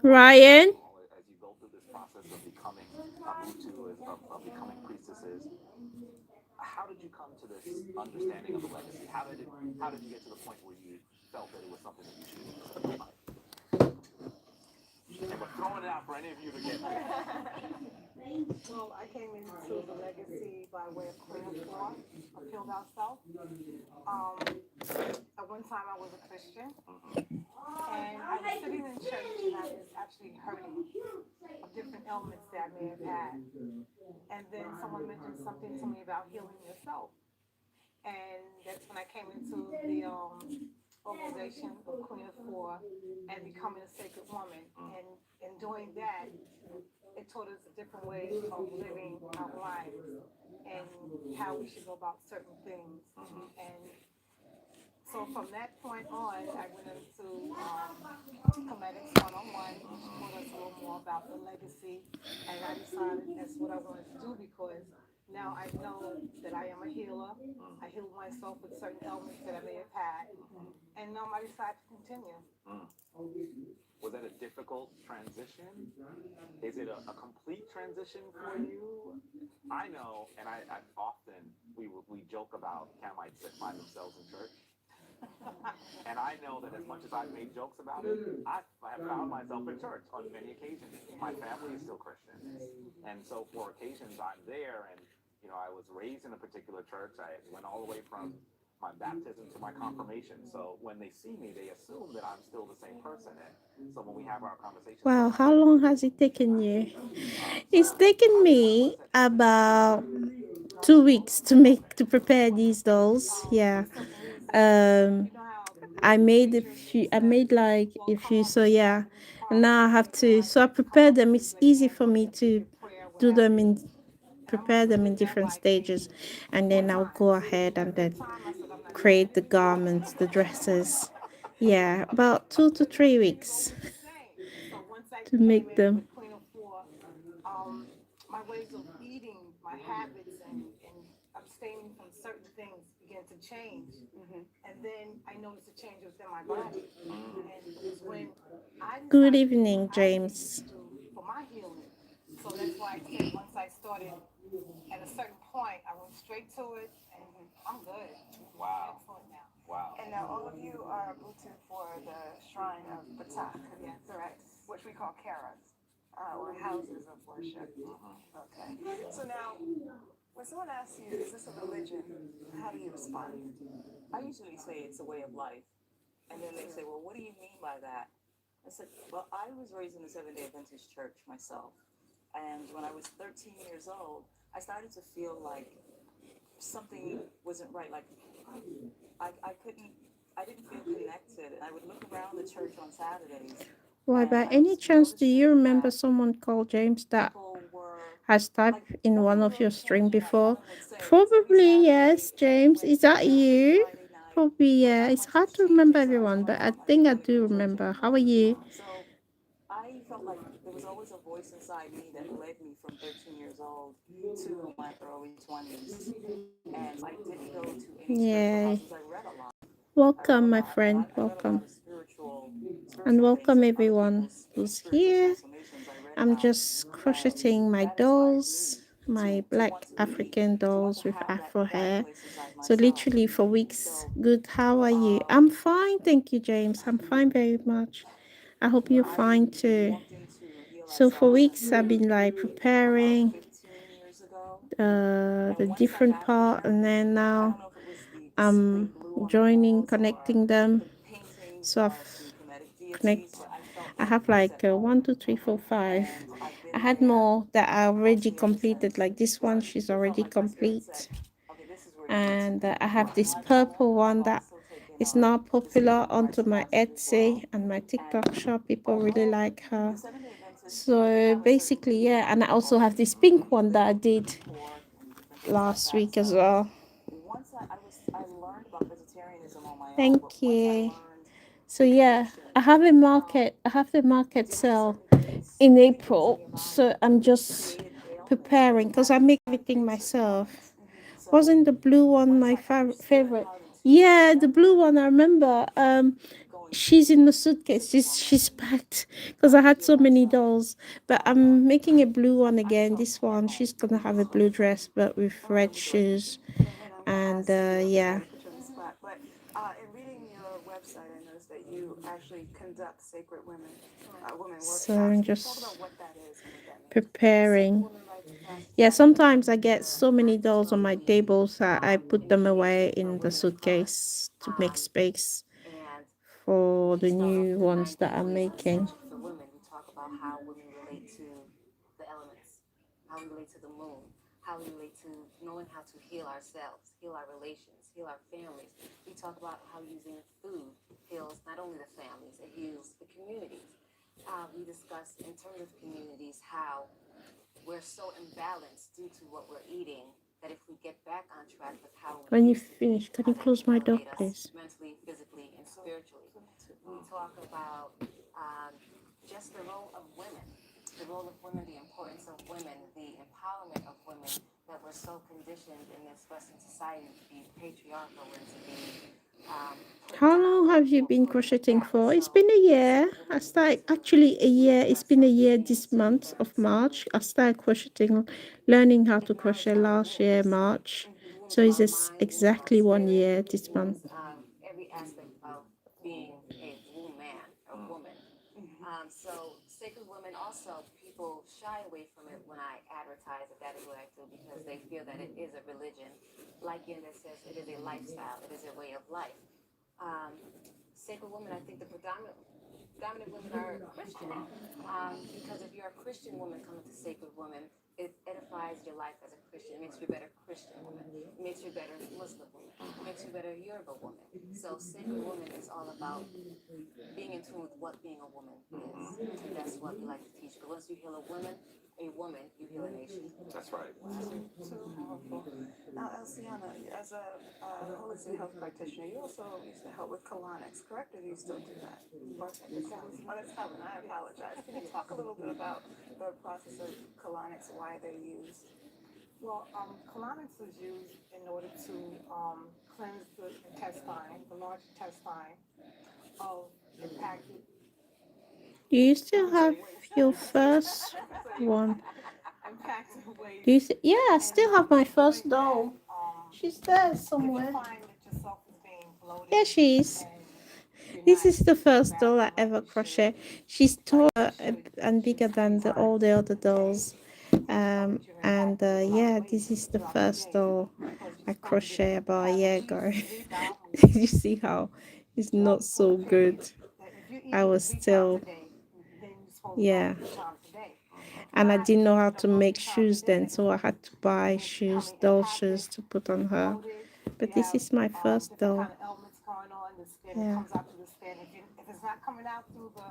Ryan. as you go through this process of becoming Abutu, of becoming priestesses, how did you come to this understanding of the legacy? How did you get to the point where you felt that it was something that you should keep in life? And we're throwing it out for any of you to get. Well, I came into the legacy by way of Queen of Four, Appealed Ourselves. At one time, I was a Christian, and I was sitting in church, and I was actually hurting of different ailments that I may have had. And then someone mentioned something to me about healing yourself, and that's when I came into the organization of Queen of Four and becoming a sacred woman. And in doing that, it taught us a different way of living our lives and how we should go about certain things. And so from that point on, I went into Comedics 101, which taught us a little more about the legacy. And I decided that's what I wanted to do because now I know that I am a healer. I healed myself with certain ailments that I may have had. And now I decided to continue. Was that a difficult transition? Is it a complete transition for you? I know, and I often we joke about Camites that find themselves in church. And I know that as much as I've made jokes about it, I have found myself in church on many occasions. My family is still Christian. And so for occasions I'm there and I was raised in a particular church. I went all the way from my baptism to my confirmation. So when they see me, they assume that I'm still the same person. And so when we have our conversations Wow, about my how faith, long has it taken you? It's so taken how me was that transition? about 2 weeks to prepare these dolls. Yeah. It's so amazing. Um You know how I the made a preacher few. I says, made like well, a come few. up So yeah, with this and problem. now I have So to. I So I come prepare up them. with It's this easy listen, for me let's to get prayer, what do have them you. in And I'm going prepare to them do in it that different by faith. stages, and Full then I'll time. go ahead and Full then time, I said, I'm not doing create it. the garments, the dresses. Yeah, about 2 to 3 weeks So it's the same. So once I to came make in them. with Queen of Four, my ways of eating, my habits, and abstaining from certain things began to change. And then I noticed a change within my body. And it was when I Good decided to do what evening, I needed to James. do for my healing. So that's why I said once I started at a certain point, I went straight to it, and I'm good. I'm Wow. excellent now. Wow. And now all of you are booted for the shrine of Batak, Yes. correct? Which we call karas, or houses of worship. Okay. So now, when someone asks you, is this a religion? How do you respond? I usually say it's a way of life. And then they say, well, what do you mean by that? I said, well, I was raised in the Seventh-day Adventist church myself. And when I was 13 years old, I started to feel like something wasn't right. Like I couldn't, I didn't feel connected. And I would look around the church on Saturdays Why, and by I any was chance, do you noticing remember that someone called James that people were has like, typed in one nothing of your really stream changing. Like before? nothing would say, it's every Probably Saturday, yes, it's every James. Is Wednesday that night, every you? Friday night, Probably but yeah. not It's much hard was to remember changing. So I everyone, told my but I mom I think didn't I want to go do to church remember. How are anymore. you? So I felt like there was always a voice inside me that led me from 13 years old to my early 20s. And I didn't go to any spiritual houses. Yay. I read a lot. I read a Welcome, my lot, and friend. I read a lot Welcome. of And spiritual things welcome and other everyone people's who's spiritual here. transformations I read I'm about. just And crocheting my that inspired dolls, me my to black want to be, African to want dolls to with have afro that hair. place inside So myself. literally for weeks. So Good. How are you? um, I'm fine, thank you, James. I'm fine very much. I hope you're I fine too. walked into Heal So for Thyself weeks I've Center been like about preparing 15 years ago. the And once I different got part, there, and then I now don't know if it was the display I'm glue on the joining, walls or connecting them. the paintings So of I've the Kemetic deities, connect. but I felt I like have I was like at home. 1, 2, 3, 4, 5. And I've I been had there more that I already almost ever completed. since. Like this one, she's It felt already like my spirit said, complete. okay, this is where you need to And be. I have this I've purple one that also taken is now the Spirit popular of onto Christ my classes as well. Etsy and my And TikTok shop. People really although like her. the Seventh day Adventists, they So have a certain basically, theme yeah. And I also of have this pink being one that I good and did being poor and different things like last that. week as So well. once I learned about vegetarianism on my own, but Thank once I you. learned So the yeah, I connection have a and how market. I have the market doing sale certain things in things in April. your So body I'm just created ailments that preparing you because had I to make try to everything treat certain myself. ailments. So Wasn't the blue one once my I understood favorite? how to Yeah, the blue remember one I remember. going She's in the suitcase. She's packed because I had so many dolls. But I'm making a blue one again. This one, she's gonna have a blue dress, but with red shoes. And then I'm gonna And ask you, I'm yeah, sorry to put you on the spot, but in reading your website, I noticed that you actually conduct sacred women so workshops. I'm Can you talk about just what that is and what that means? preparing. Yeah, sometimes I get so many dolls on my tables that I put them away in the suitcase to make space for the new ones that I'm making. For women, we talk about how women relate to the elements, how we relate to the moon, how we relate to knowing how to heal ourselves, heal our relations, heal our families. We talk about how using food heals not only the families, it heals the communities. We discuss in terms of communities how we're so imbalanced due to what we're eating that if we get back on track with how When we you used to finish, eat, can you that close can my door, elevate us please? mentally, physically, and spiritually. We talk about just the role of women, the role of women, the importance of women, the empowerment of women, that we're so conditioned in this Western society to be patriarchal and to be put How down long have you or been put in the crocheting back. for? It's So been a year. sacred I women started is actually a year. It's been a year self-esteem, this to be month very of to March. I started crocheting, learning how to acknowledge crochet our last year, wounds, March. the wounds So of it's our just mind, wounds of our exactly one spirit, year this month. wounds of every aspect of being a woman or woman. So sacred women also, people shy away from it when I advertise that that is what I do because they feel that it is a religion. Like in it says, it is a lifestyle, it is a way of life. Um, Sacred women, I think the dominant women are Christian. Because if you're a Christian woman coming to sacred women, it edifies your life as a Christian. It makes you a better Christian woman. It makes you a better Muslim woman. It makes you a better Yoruba woman. So sacred woman is all about being in tune with what being a woman is. And that's what we like to teach. But once you heal a woman, you heal a nation. That's right. So powerful. Now, Elsiana, as a holistic health practitioner, you also used to help with colonics, correct? Or do you still do that? Oh, that's Helen. I apologize. Can you talk a little bit about the process of colonics, why they're used? Well, colonics is used in order to cleanse the intestine, the large intestine, of impacted Do you still have your first one? impacted ways. Do you? Yeah, I still have my To the first point that doll. She's there if you somewhere. find that yourself is being bloated There she is. and you're This not is the using the first doll I bathroom like ever you crochet. should, She's taller like you should, and bigger than all the other dolls. know that you're impacting a lot of Yeah, weight this is the throughout the first day doll because you're I supposed to crochet about a have year at ago. least 3 bowel You movements see how it's throughout not the full so period. good. That if you're I eating was 3 times a still, day, then you're supposed to go yeah. 3 times a day. And I Not didn't know how the to make multi-times a shoes then, day, so I had to buy then it's shoes, becoming doll impacted, shoes to put on you're her. bloated, But you this have is my first different doll. kind of elements going on. The skin Yeah. comes out through the skin. If it's not coming out through the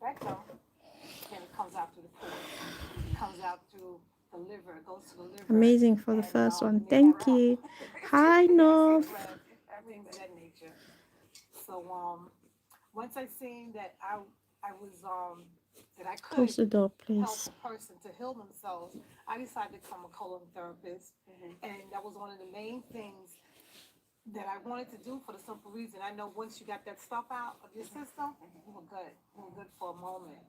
rectum, then it comes out through the pores. It comes out through the liver. It goes to the liver. Amazing for the And first one. then you have Thank you. Hi, North. breath, things of that nature. So once I seen that I was that I could Close the door, help please. a person to heal themselves, I decided to become a colon therapist, and that was one of the main things that I wanted to do for the simple reason I know once you got that stuff out of your system, you were good. You were good for a moment,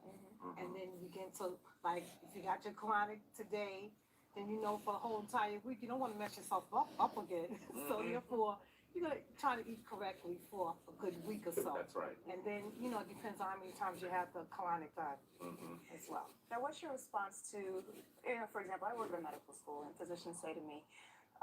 and then you begin to like if you got your colonic today, then you know for the whole entire week you don't want to mess yourself up again. So therefore, you're gonna try to eat correctly for a good week or so. That's right. And then it depends on how many times you have the colonic done as well. Now, what's your response to, for example, I work at a medical school, and physicians say to me,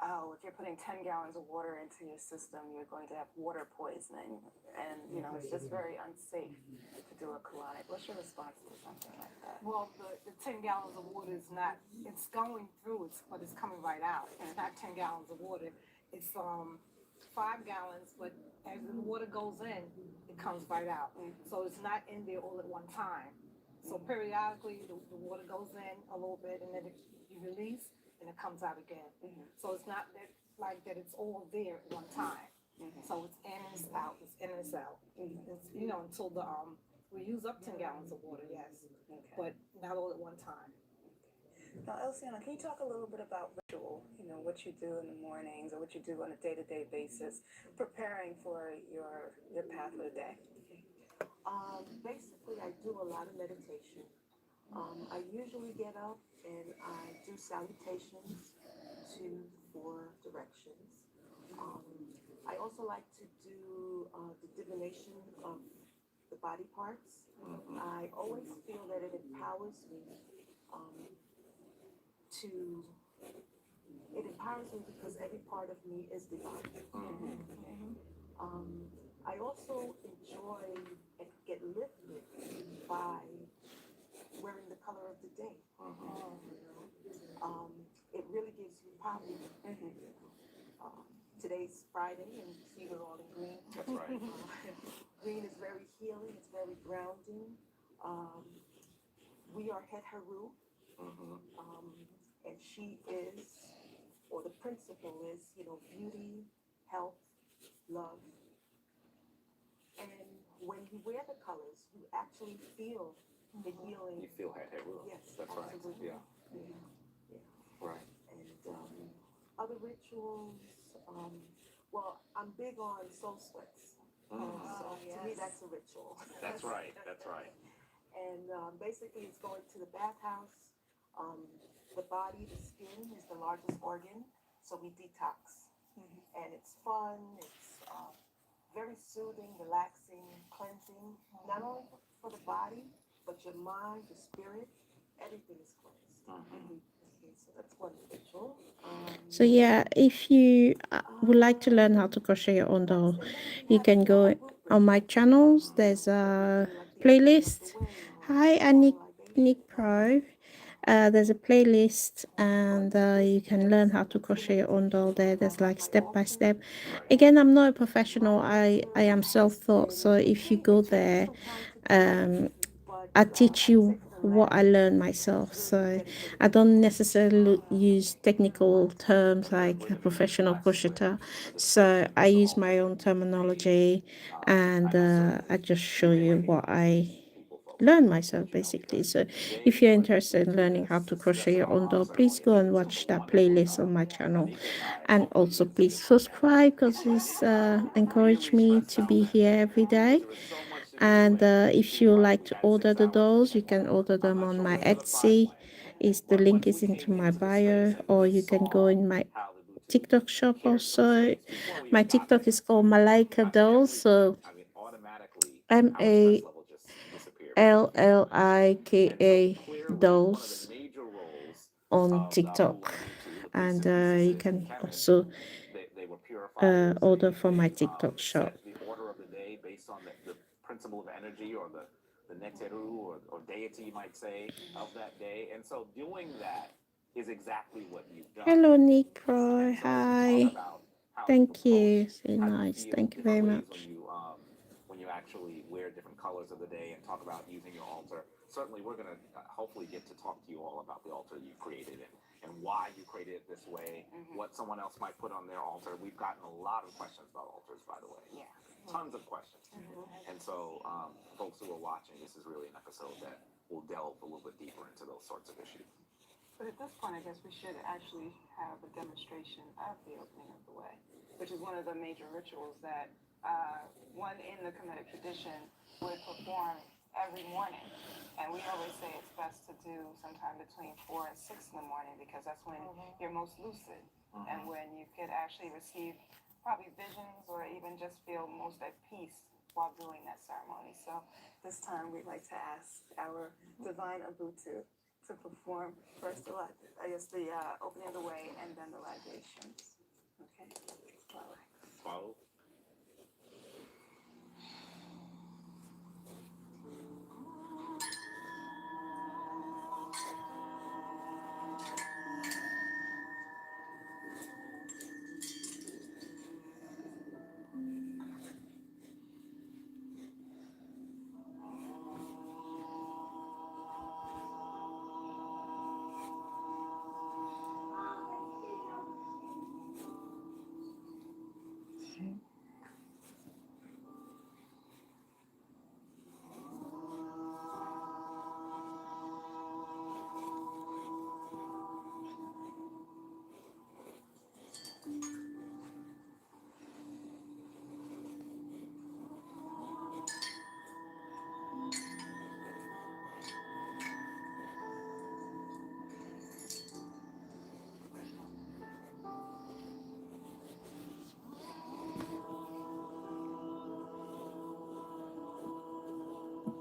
oh, if you're putting 10 gallons of water into your system, you're going to have water poisoning. And, it's just very unsafe to do a colonic. What's your response to something like that? Well, the 10 gallons of water is not, it's going through, but it's coming right out. It's not 10 gallons of water. It's 5 gallons, but as the water goes in, it comes right out. So it's not in there all at one time. So periodically, the water goes in a little bit, and then you release, and it comes out again. So it's not that that it's all there at one time. So it's in and it's out. It's in and it's out. It's, until we use up 10 gallons of water, yes, but not all at one time. Now, Elsiana, can you talk a little bit about ritual? What you do in the mornings or what you do on a day-to-day basis, preparing for your path for the day. Basically, I do a lot of meditation. I usually get up and I do salutations to four directions. Um, I also like to do the divination of the body parts. I always feel that it empowers me um, to it empowers me because every part of me is divine. Um, I also enjoy and get lifted by wearing the color of the day. Um, it really gives you power. Today's Friday, and you see we're all in green. That's right. Green is very healing. It's very grounding. Um, we are Het Haru, and she is, or the principle is, beauty, health, love. And when you wear the colors, you actually feel the healing. You feel head rule. Yes, That's right. absolutely. Yeah. Yeah. Right. And other rituals, well, I'm big on soul sweats. So to me, that's a ritual. That's right. That's right. And basically, it's going to the bathhouse. The body, the skin is the largest organ, so we detox. And it's fun, it's very soothing, relaxing, cleansing, not only for the body, but your mind, your spirit, everything is cleansed. Okay, so that's one ritual. So yeah, if you would like to learn how to crochet your own doll, you can go on my channels. There's a playlist. Hi, Nick Pro. There's a playlist, and you can learn how to crochet your own doll there. There's like step by step. Again, I'm not a professional. I am self-taught. So if you go there, I teach you what I learned myself. So I don't necessarily use technical terms like a professional crocheter. So I use my own terminology, and I just show you what I learn myself basically. So if you're interested in learning how to crochet your own doll, please go and watch that playlist on my channel, and also please subscribe because it's encouraged me to be here every day. And if you like to order the dolls, you can order them on my Etsy. The link is into my bio, or you can go in my TikTok shop also. My TikTok is called Malaika Dolls, so MALLIKA Dolls on TikTok, and you can also order from my TikTok shop. The order of the day based on the principle of energy or the neteru or deity, you might say, of that day. And so doing that is exactly what you've done. Hello, Nick Pro. And so Hi. Thank you. So nice. Thank you very much. When you actually wear different colors of the day and talk about using your altar. Certainly, we're going to hopefully get to talk to you all about the altar you created and why you created it this way, what someone else might put on their altar. We've gotten a lot of questions about altars, by the way. Yeah. Tons of questions. And so, folks who are watching, this is really an episode that will delve a little bit deeper into those sorts of issues. But at this point, I guess we should actually have a demonstration of the opening of the way, which is one of the major rituals that one in the Kemetic tradition would perform every morning. And we always say it's best to do sometime between 4 and 6 in the morning because that's when you're most lucid and when you could actually receive probably visions or even just feel most at peace while doing that ceremony. So This time we'd like to ask our divine Abutu to perform first the opening of the way and then the libations. Okay. Follow.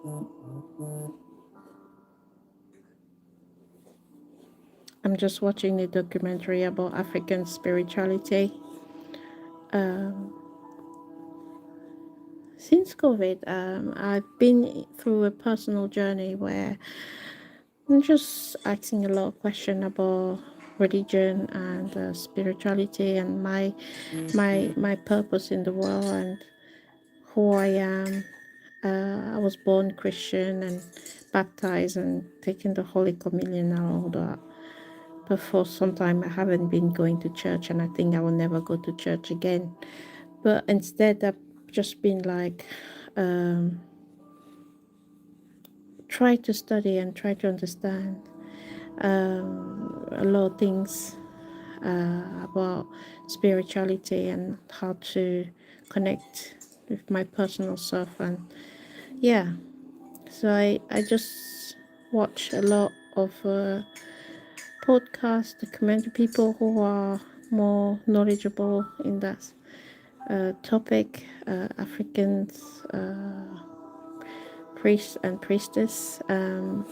I'm just watching the documentary about African spirituality. Um, since COVID, I've been through a personal journey where I'm just asking a lot of questions about religion and spirituality and my purpose in the world and who I am. I was born Christian and baptized and taken the Holy Communion and all that. But for some time, I haven't been going to church, and I think I will never go to church again. But instead, I've just been like, try to study and try to understand a lot of things about spirituality and how to connect with my personal self. And yeah, so I just watch a lot of podcasts, documentary people who are more knowledgeable in that topic, Africans, priests and priestess, and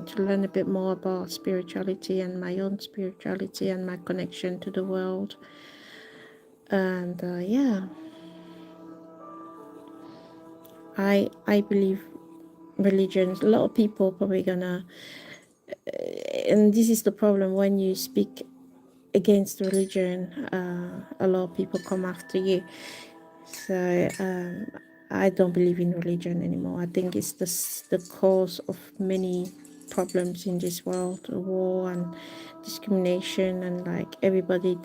to learn a bit more about spirituality and my own spirituality and my connection to the world. And yeah, I believe religions. A lot of people probably gonna, and this is the problem when you speak against religion. A lot of people come after you. So I don't believe in religion anymore. I think it's the cause of many problems in this world, war and discrimination, and like everybody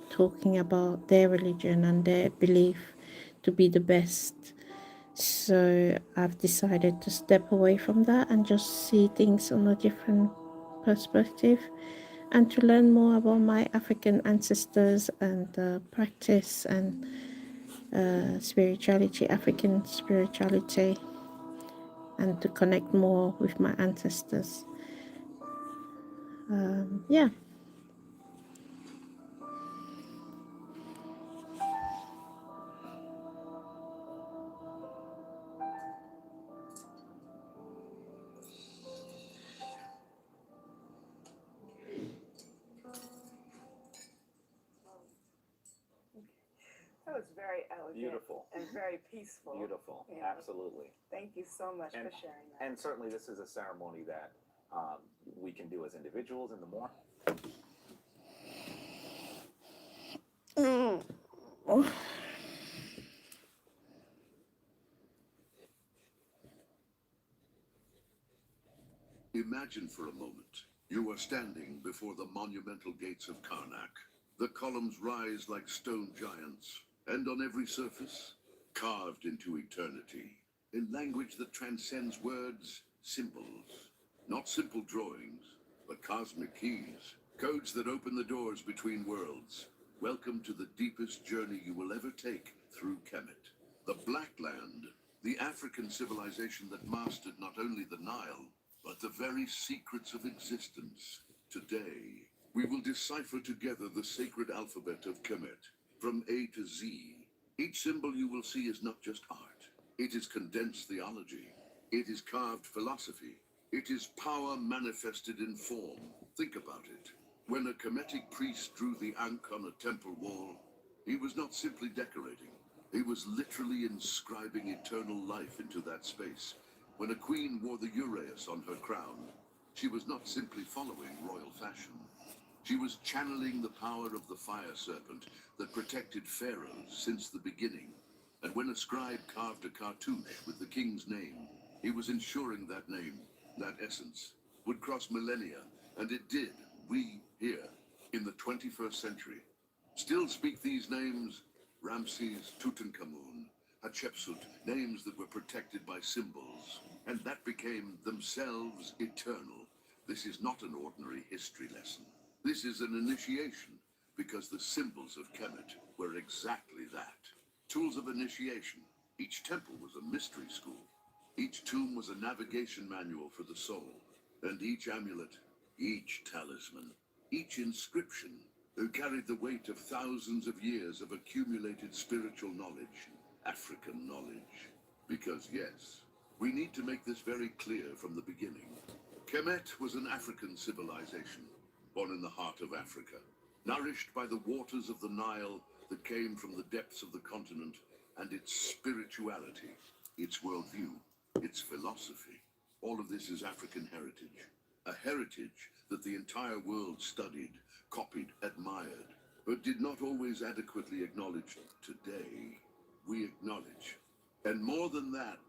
talking about their religion and their belief to be the best. So I've decided to step away from that and just see things on a different perspective and to learn more about my African ancestors and practice and spirituality, African spirituality, and to connect more with my ancestors. Yeah. That was very elegant. Beautiful. And very peaceful. Beautiful. Yeah. Absolutely. Thank you so much for sharing that. And certainly this is a ceremony that we can do as individuals in the morning. Imagine for a moment you are standing before the monumental gates of Karnak. The columns rise like stone giants, and on every surface, carved into eternity, in language that transcends words, symbols. Not simple drawings, but cosmic keys, codes that open the doors between worlds. Welcome to the deepest journey you will ever take through Kemet. The Black Land, the African civilization that mastered not only the Nile, but the very secrets of existence. Today, we will decipher together the sacred alphabet of Kemet, from A to Z. Each symbol you will see is not just art. It is condensed theology. It is carved philosophy. It is power manifested in form. Think about it. When a Kemetic priest drew the Ankh on a temple wall, he was not simply decorating. He was literally inscribing eternal life into that space. When a queen wore the uraeus on her crown, she was not simply following royal fashion. She was channeling the power of the fire serpent that protected pharaohs since the beginning. And when a scribe carved a cartouche with the king's name, he was ensuring that name, that essence, would cross millennia, and it did. We, here, in the 21st century, still speak these names: Ramses, Tutankhamun, Hatshepsut, names that were protected by symbols, and that became themselves eternal. This is not an ordinary history lesson. This is an initiation, because the symbols of Kemet were exactly that. Tools of initiation. Each temple was a mystery school. Each tomb was a navigation manual for the soul. And each amulet, each talisman, each inscription carried the weight of thousands of years of accumulated spiritual knowledge, African knowledge. Because yes, We need to make this very clear from the beginning. Kemet was an African civilization, born in the heart of Africa, nourished by the waters of the Nile that came from the depths of the continent, and its spirituality, its worldview, its philosophy. All of this is African heritage, a heritage that the entire world studied, copied, admired, but did not always adequately acknowledge. Today, we acknowledge. And more than that,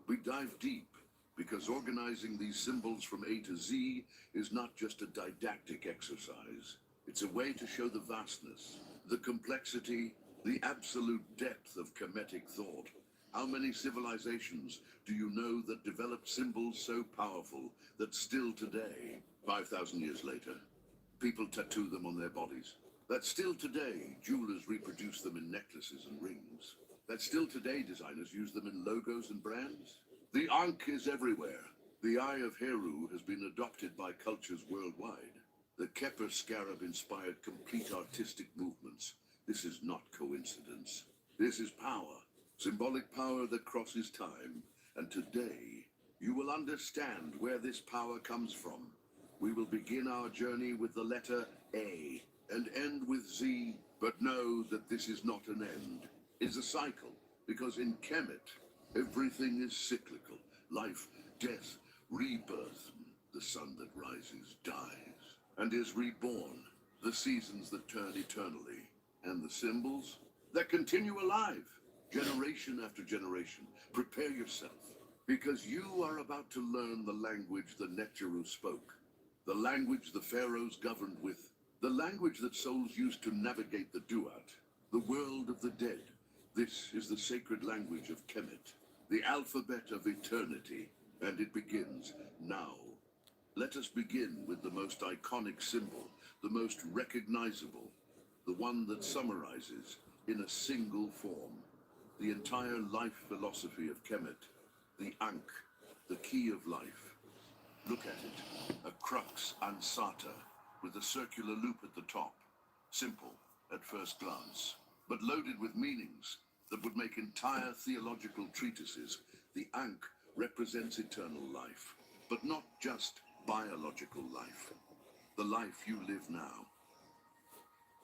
we dive deep, because organizing these symbols from A to Z is not just a didactic exercise. It's a way to show the vastness, the complexity, the absolute depth of Kemetic thought. How many civilizations do you know that developed symbols so powerful that still today, 5,000 years later, people tattoo them on their bodies? That still today, jewelers reproduce them in necklaces and rings? That still today, designers use them in logos and brands? The Ankh is everywhere. The Eye of Heru has been adopted by cultures worldwide. The Keper scarab inspired complete artistic movements. This is not coincidence. This is power, symbolic power that crosses time. And today, you will understand where this power comes from. We will begin our journey with the letter A and end with Z, but know that this is not an end. It's a cycle, because in Kemet, everything is cyclical. Life, death, rebirth. The sun that rises dies and is reborn. The seasons that turn eternally. And the symbols that continue alive, generation after generation. Prepare yourself, because you are about to learn the language the Netjeru spoke. The language the pharaohs governed with. The language that souls used to navigate the Duat. The world of the dead. This is the sacred language of Kemet, the alphabet of eternity, and it begins now. Let us begin with the most iconic symbol, the most recognizable, the one that summarizes, in a single form, the entire life philosophy of Kemet, the Ankh, the key of life. Look at it, a crux ansata, with a circular loop at the top. Simple at first glance, but loaded with meanings that would make entire theological treatises. The Ankh represents eternal life, but not just biological life, the life you live now.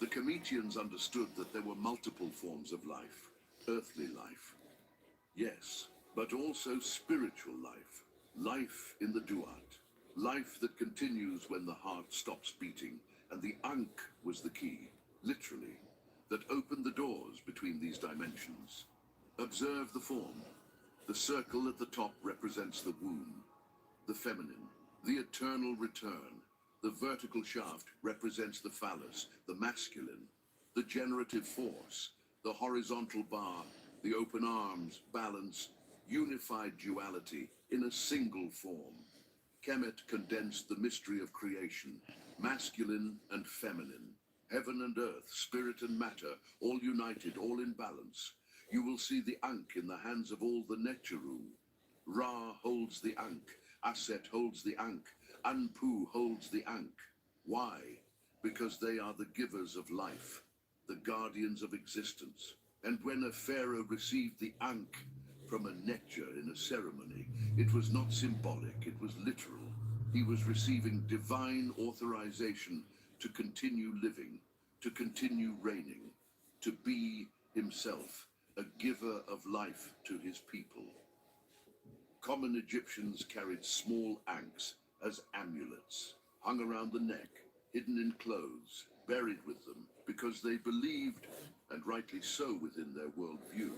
The Kemetians understood that there were multiple forms of life, earthly life, yes, but also spiritual life, life in the Duat, life that continues when the heart stops beating, and the Ankh was the key, literally, that opened the doors between these dimensions. Observe the form. The circle at the top represents the womb, the feminine, the eternal return. The vertical shaft represents the phallus, the masculine, the generative force, the horizontal bar, the open arms, balance, unified duality in a single form. Kemet condensed the mystery of creation, masculine and feminine, heaven and earth, spirit and matter, all united, all in balance. You will see the Ankh in the hands of all the Netjeru. Ra holds the Ankh, Aset holds the Ankh, Anpu holds the Ankh. Why? Because they are the givers of life, the guardians of existence. And when a pharaoh received the Ankh from a Netjer in a ceremony, it was not symbolic, it was literal. He was receiving divine authorization to continue living, to continue reigning, to be himself a giver of life to his people. Common Egyptians carried small ankhs as amulets, hung around the neck, hidden in clothes, buried with them, because they believed, and rightly so within their worldview,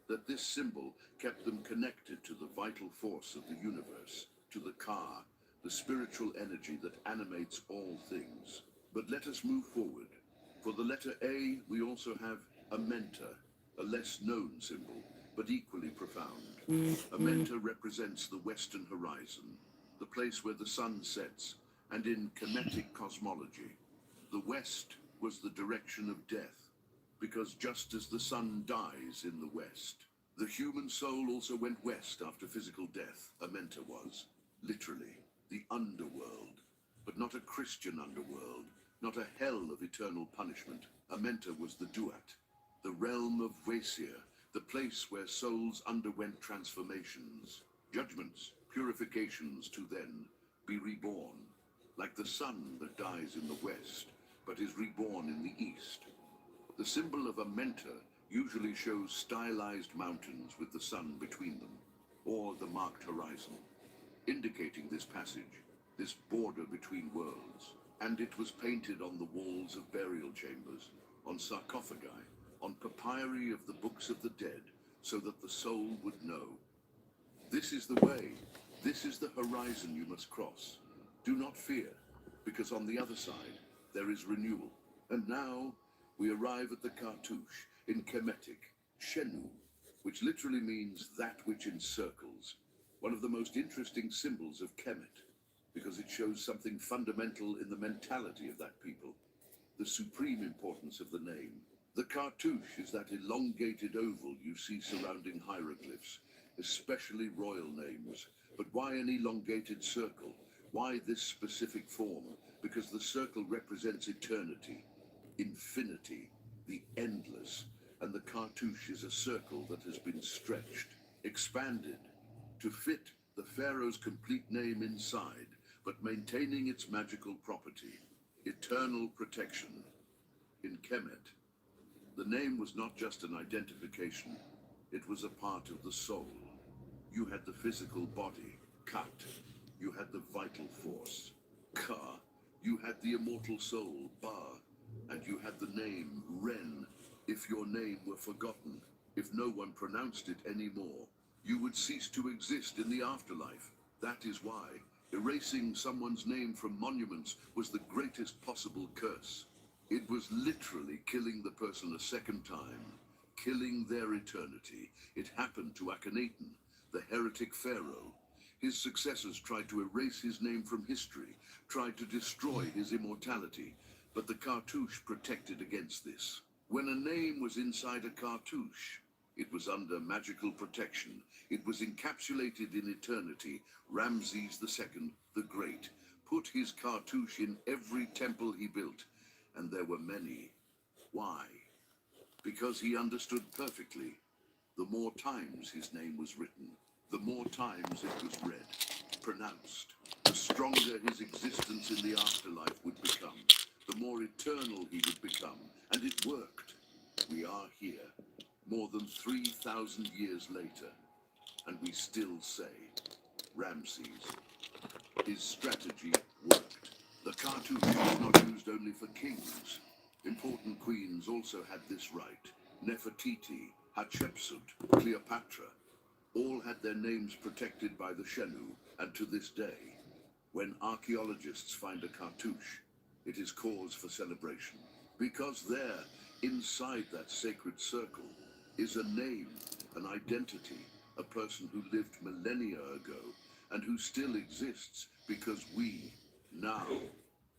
that this symbol kept them connected to the vital force of the universe, to the Ka, the spiritual energy that animates all things. But let us move forward. For the letter A, we also have a mentor, a less known symbol, but equally profound. A mentor represents the western horizon, the place where the sun sets, and in Kemetic cosmology, the west was the direction of death, because just as the sun dies in the west, the human soul also went west after physical death. A mentor was, literally, the underworld, but not a Christian underworld, not a hell of eternal punishment. A mentor was the Duat, the realm of Vesir, the place where souls underwent transformations. Judgments, purifications to then be reborn, like the sun that dies in the west, but is reborn in the east. The symbol of a mentor usually shows stylized mountains with the sun between them, or the marked horizon, indicating this passage, this border between worlds. And it was painted on the walls of burial chambers, on sarcophagi, on papyri of the books of the dead, so that the soul would know. This is the way, this is the horizon you must cross. Do not fear, because on the other side there is renewal. And now we arrive at the cartouche, in Kemetic, Shenu, which literally means that which encircles, one of the most interesting symbols of Kemet, because it shows something fundamental in the mentality of that people, the supreme importance of the name. The cartouche is that elongated oval you see surrounding hieroglyphs, especially royal names. But why an elongated circle? Why this specific form? Because the circle represents eternity, infinity, the endless, and the cartouche is a circle that has been stretched, expanded, to fit the pharaoh's complete name inside, but maintaining its magical property, eternal protection. In Kemet, the name was not just an identification, it was a part of the soul. You had the physical body, Kat. You had the vital force, Ka. You had the immortal soul, Ba. And you had the name, Ren. If your name were forgotten, if no one pronounced it anymore, you would cease to exist in the afterlife. That is why erasing someone's name from monuments was the greatest possible curse. It was literally killing the person a second time, killing their eternity. It happened to Akhenaten, the heretic pharaoh. His successors tried to erase his name from history, tried to destroy his immortality, but the cartouche protected against this. When a name was inside a cartouche, it was under magical protection. It was encapsulated in eternity. Ramses II, the Great, put his cartouche in every temple he built, and there were many. Why? Because he understood perfectly. The more times his name was written, the more times it was read, pronounced, the stronger his existence in the afterlife would become, the more eternal he would become. And it worked. We are here, more than 3,000 years later, and we still say, Ramses. His strategy worked. The cartouche was not used only for kings. Important queens also had this right. Nefertiti, Hatshepsut, Cleopatra, all had their names protected by the Shenu, and to this day, when archaeologists find a cartouche, it is cause for celebration. Because there, inside that sacred circle, is a name, an identity, a person who lived millennia ago, and who still exists because we, now,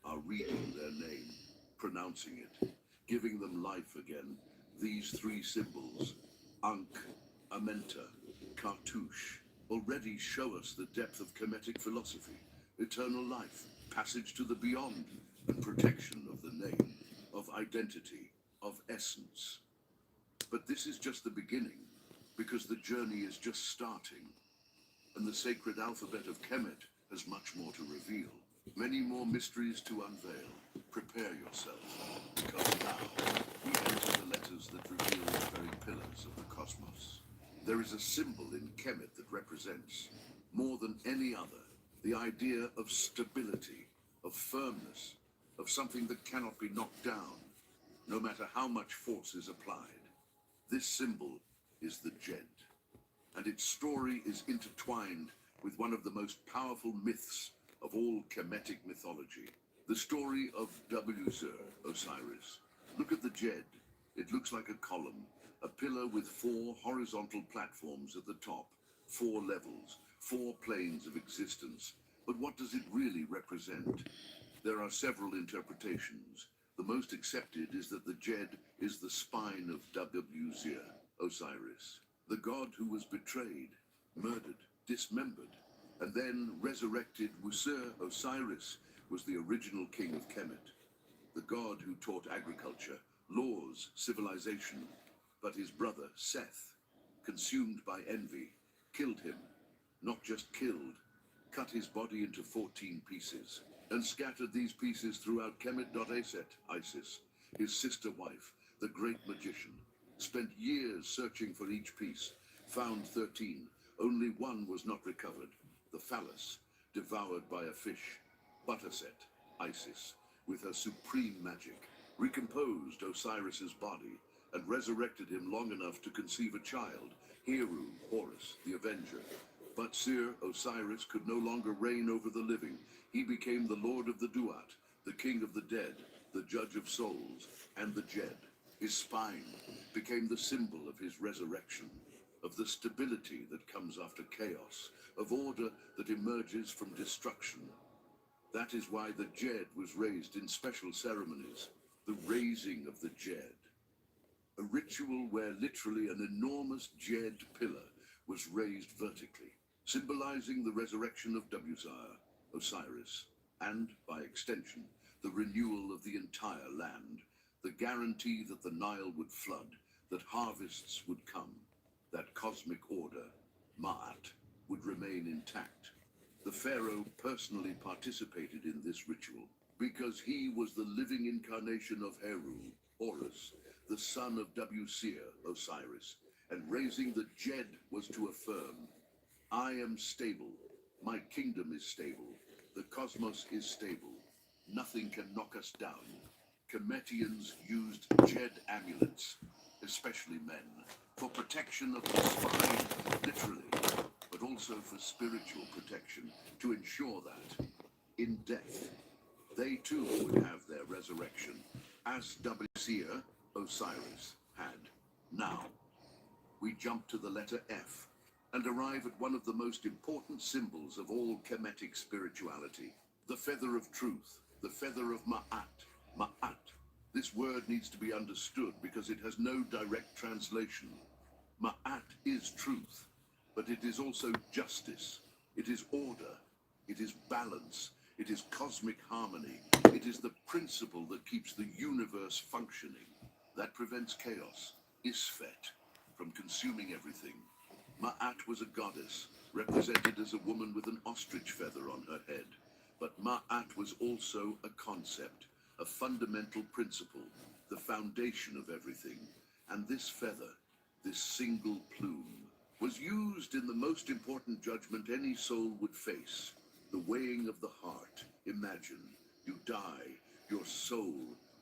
are reading their name, pronouncing it, giving them life again. These three symbols, Ankh, Amenta, Cartouche, already show us the depth of Kemetic philosophy, eternal life, passage to the beyond, and protection of the name, of identity, of essence. But this is just the beginning, because the journey is just starting, and the sacred alphabet of Kemet has much more to reveal, many more mysteries to unveil. Prepare yourself, because now we enter the letters that reveal the very pillars of the cosmos. There is a symbol in Kemet that represents, more than any other, the idea of stability, of firmness, of something that cannot be knocked down, no matter how much force is applied. This symbol is the Jed, and its story is intertwined with one of the most powerful myths of all Kemetic mythology, the story of Wzir, Osiris. Look at the Jed. It looks like a column, a pillar with 4 horizontal platforms at the top, 4 levels, 4 planes of existence. But what does it really represent? There are several interpretations. The most accepted is that the Jed is the spine of Wzir, Osiris, the god who was betrayed, murdered, dismembered, and then resurrected. Wzir, Osiris, was the original king of Kemet, the god who taught agriculture, laws, civilization. But his brother, Seth, consumed by envy, killed him. not just killed, cut his body into 14 pieces, and scattered these pieces throughout Kemet.Aset, Isis, his sister wife, the great magician. Spent years searching for each piece, found 13, only one was not recovered, the phallus, devoured by a fish. Butaset, Isis, with her supreme magic, recomposed Osiris's body and resurrected him long enough to conceive a child, Heru, Horus, the Avenger. But Seer Osiris could no longer reign over the living. He became the Lord of the Duat, the King of the Dead, the Judge of Souls, and the Jed. His spine became the symbol of his resurrection, of the stability that comes after chaos, of order that emerges from destruction. That is why the Jed was raised in special ceremonies, the raising of the Jed. A ritual where literally an enormous Jed pillar was raised vertically, symbolizing the resurrection of Wzar, Osiris, and, by extension, the renewal of the entire land, the guarantee that the Nile would flood, that harvests would come, that cosmic order, Ma'at, would remain intact. The pharaoh personally participated in this ritual because he was the living incarnation of Heru, Horus, the son of Seer, Osiris, and raising the Jed was to affirm, I am stable, my kingdom is stable, the cosmos is stable, nothing can knock us down. Kemetians used Jed amulets, especially men, for protection of the spine, literally, but also for spiritual protection, to ensure that, in death, they too would have their resurrection, as Seer, Osiris, had. Now, we jump to the letter F, and arrive at one of the most important symbols of all Kemetic spirituality, the feather of truth, the feather of Ma'at. Ma'at. This word needs to be understood because it has no direct translation. Ma'at is truth, but it is also justice. It is order. It is balance. It is cosmic harmony. It is the principle that keeps the universe functioning, that prevents chaos, Isfet, from consuming everything. Ma'at was a goddess, represented as a woman with an ostrich feather on her head. But Ma'at was also a concept, a fundamental principle, the foundation of everything. And this feather, this single plume, was used in the most important judgment any soul would face, the weighing of the heart. Imagine, you die, your soul,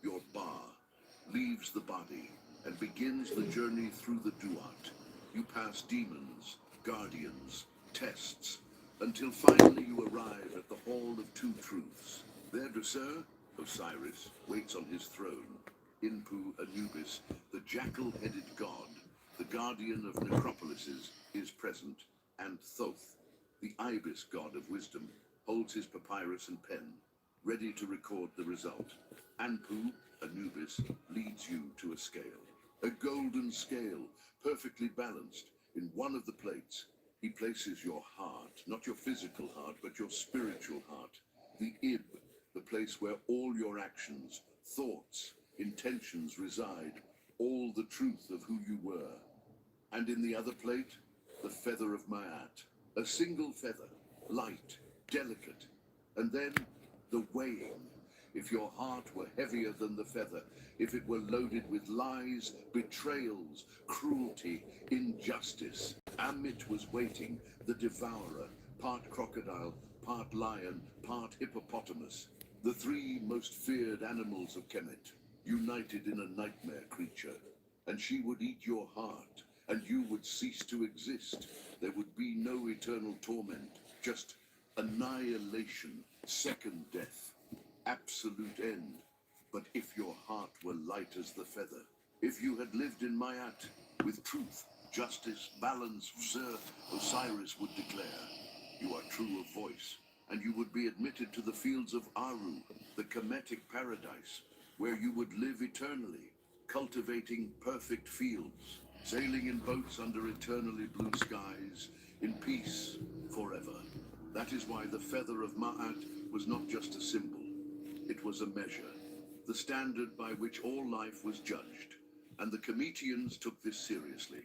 your Ba, leaves the body and begins the journey through the Duat. You pass demons, guardians, tests, until finally you arrive at the Hall of Two Truths. There, Sir, Osiris waits on his throne. Inpu Anubis, the jackal-headed god, the guardian of necropolises, is present, and Thoth, the ibis god of wisdom, holds his papyrus and pen, ready to record the result. Anpu Anubis leads you to a scale. A golden scale, perfectly balanced. In one of the plates, he places your heart, not your physical heart, but your spiritual heart. The Ib, the place where all your actions, thoughts, intentions reside, all the truth of who you were. And in the other plate, the feather of Ma'at, a single feather, light, delicate. And then, the weighing. If your heart were heavier than the feather, if it were loaded with lies, betrayals, cruelty, injustice, Amit was waiting, the devourer, part crocodile, part lion, part hippopotamus, the three most feared animals of Kemet, united in a nightmare creature. And she would eat your heart, and you would cease to exist. There would be no eternal torment, just annihilation, second death, absolute end. But if your heart were light as the feather, if you had lived in Ma'at, with truth, justice, balance, Sir, Osiris would declare, you are true of voice, and you would be admitted to the fields of Aru, the Kemetic paradise, where you would live eternally, cultivating perfect fields, sailing in boats under eternally blue skies, in peace forever. That is why the feather of Ma'at was not just a symbol, it was a measure, the standard by which all life was judged. And the Kemetians took this seriously,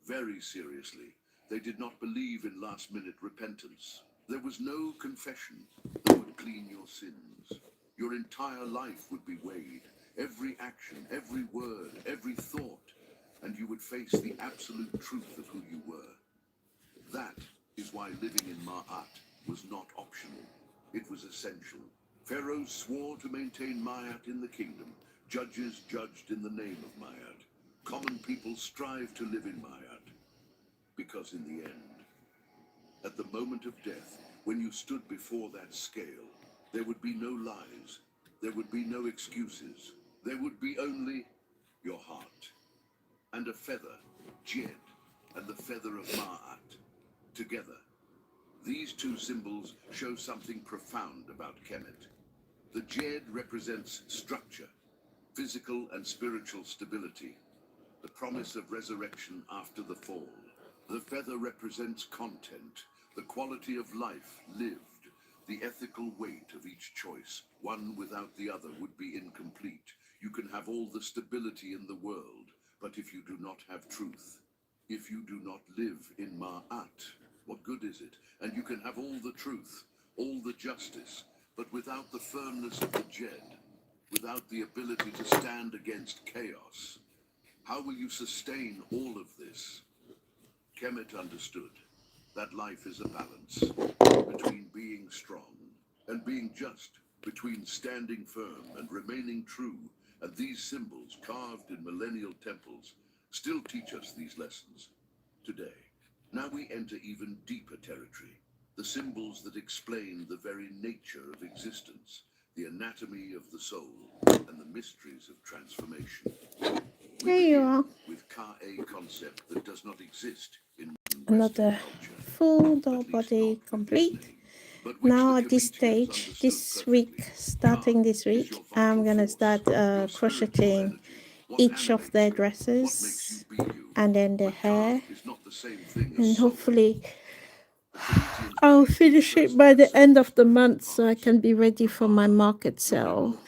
very seriously. They did not believe in last-minute repentance. There was no confession that would clean your sins. Your entire life would be weighed, every action, every word, every thought, and you would face the absolute truth of who you were. That is why living in Ma'at was not optional. It was essential. Pharaohs swore to maintain Ma'at in the kingdom. Judges judged in the name of Ma'at. Common people strive to live in Ma'at. Because in the end, at the moment of death, when you stood before that scale, there would be no lies. There would be no excuses. There would be only your heart. And a feather, Jed, and the feather of Ma'at. Together, these two symbols show something profound about Kemet. The Jed represents structure, physical and spiritual stability, the promise of resurrection after the fall. The feather represents content, the quality of life lived, the ethical weight of each choice. One without the other would be incomplete. You can have all the stability in the world, but if you do not have truth, if you do not live in Ma'at, what good is it? And you can have all the truth, all the justice, but without the firmness of the Jed, without the ability to stand against chaos, how will you sustain all of this? Kemet understood that life is a balance between being strong and being just, between standing firm and remaining true, and these symbols carved in millennial temples still teach us these lessons today. Now we enter even deeper territory, the symbols that explain the very nature of existence, the anatomy of the soul, and the mysteries of transformation. There you are. With Ka-A concept that does not exist in Another full doll body complete. Now at this stage, this week, starting this week, I'm gonna start crocheting each of their dresses and then the hair, and hopefully I'll finish it by the end of the month so I can be ready for my market sale.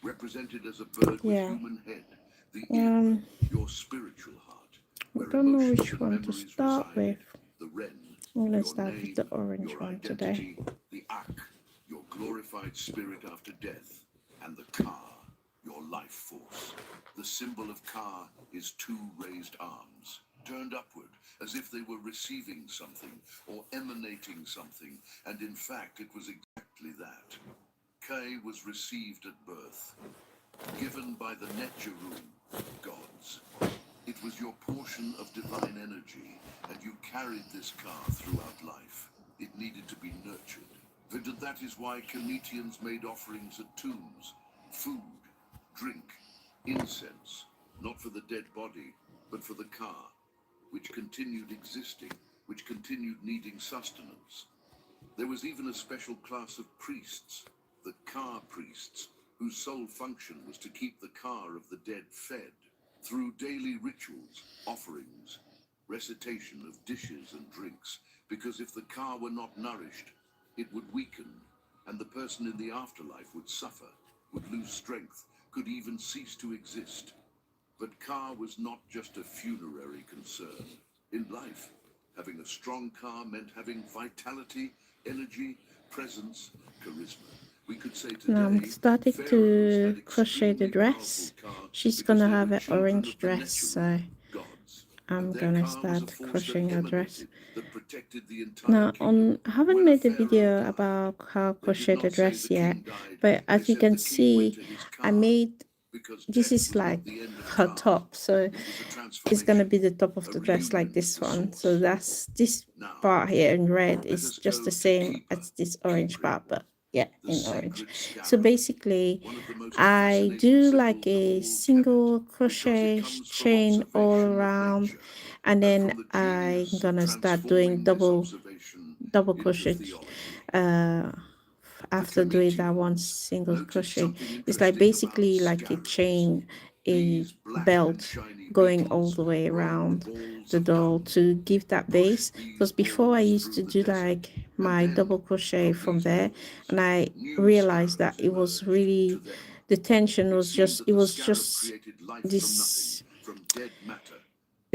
Represented as a bird with human head, the your spiritual heart, I don't know which one to start with. the wren, I'm gonna start with the orange one today. the Ak, your glorified spirit after death, and the Ka, your life force. The symbol of Ka is two raised arms, turned upward, as if they were receiving something or emanating something, and in fact it was exactly that. K was received at birth, given by the Netjerum gods. It was your portion of divine energy, and you carried this Ka throughout life. It needed to be nurtured. That is why Cometians made offerings at tombs, food, drink, incense, not for the dead body, but for the Ka, which continued existing, which continued needing sustenance. There was even a special class of priests, the Ka priests, whose sole function was to keep the Ka of the dead fed, through daily rituals, offerings, recitation of dishes and drinks, because if the Ka were not nourished, it would weaken, and the person in the afterlife would suffer, would lose strength, could even cease to exist. But Ka was not just a funerary concern. In life, having a strong Ka meant having vitality, energy, presence, charisma. We could say today, now I'm starting to crochet the dress. She's gonna have an orange dress, so I'm gonna start crocheting her dress. Now, I haven't made a video about how crochet the dress yet, but as you can see, I made, this is like her top, so it's gonna be the top of the dress like this one. So that's this part here in red is just the same as this orange part, but yeah, in orange. So basically I do like a single crochet chain all around, and then I'm gonna start doing double crochet after doing that one single crochet. It's like basically like a chain, a belt going all the way around the doll to give that base, because before I used to do like my double crochet from there, and I realized that it was really, the tension was just, it was just this,